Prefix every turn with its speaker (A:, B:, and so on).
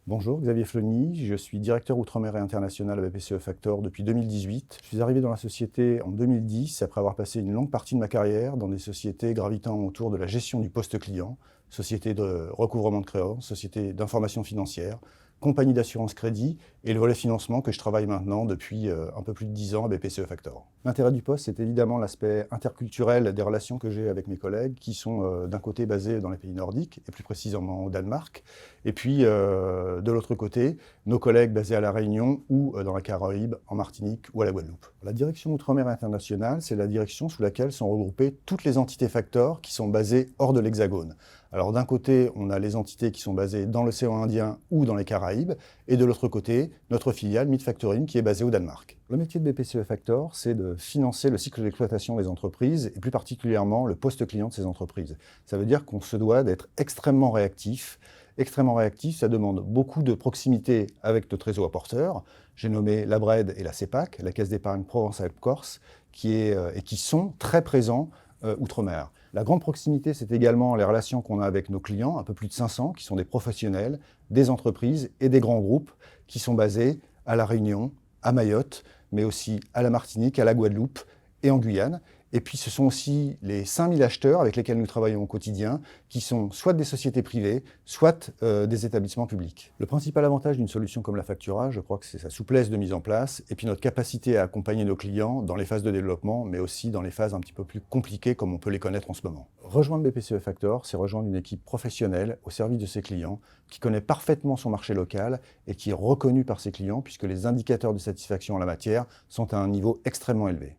A: Bonjour, Xavier Flony, je suis directeur Outre-mer et International à BPCE Factor depuis 2018. Je suis arrivé dans la société en 2010 après avoir passé une longue partie de ma carrière dans des sociétés gravitant autour de la gestion du poste client, société de recouvrement de créances, société d'information financière, compagnie d'assurance crédit et le volet financement que je travaille maintenant depuis un peu plus de 10 ans à BPCE Factor. L'intérêt du poste, c'est évidemment l'aspect interculturel des relations que j'ai avec mes collègues qui sont d'un côté basés dans les pays nordiques et plus précisément au Danemark, et puis de l'autre côté, nos collègues basés à La Réunion ou dans la Caraïbe, en Martinique ou à la Guadeloupe. La direction Outre-mer Internationale, c'est la direction sous laquelle sont regroupées toutes les entités Factor qui sont basées hors de l'Hexagone. Alors d'un côté, on a les entités qui sont basées dans l'océan Indien ou dans les Caraïbes, et de l'autre côté, notre filiale Meet Factoring qui est basée au Danemark. Le métier de BPCE Factor, c'est de financer le cycle d'exploitation des entreprises, et plus particulièrement le poste client de ces entreprises. Ça veut dire qu'on se doit d'être extrêmement réactif. Extrêmement réactif, ça demande beaucoup de proximité avec nos trésors apporteurs. J'ai nommé la BRED et la CEPAC, la Caisse d'épargne Provence-Alpes-Corse, qui sont très présents outre-mer. La grande proximité, c'est également les relations qu'on a avec nos clients, un peu plus de 500, qui sont des professionnels, des entreprises et des grands groupes qui sont basés à La Réunion, à Mayotte, mais aussi à la Martinique, à la Guadeloupe et en Guyane. Et puis ce sont aussi les 5000 acheteurs avec lesquels nous travaillons au quotidien, qui sont soit des sociétés privées, soit des établissements publics. Le principal avantage d'une solution comme la Factura, je crois que c'est sa souplesse de mise en place, et puis notre capacité à accompagner nos clients dans les phases de développement, mais aussi dans les phases un petit peu plus compliquées comme on peut les connaître en ce moment. Rejoindre BPCE Factor, c'est rejoindre une équipe professionnelle au service de ses clients, qui connaît parfaitement son marché local et qui est reconnu par ses clients, puisque les indicateurs de satisfaction en la matière sont à un niveau extrêmement élevé.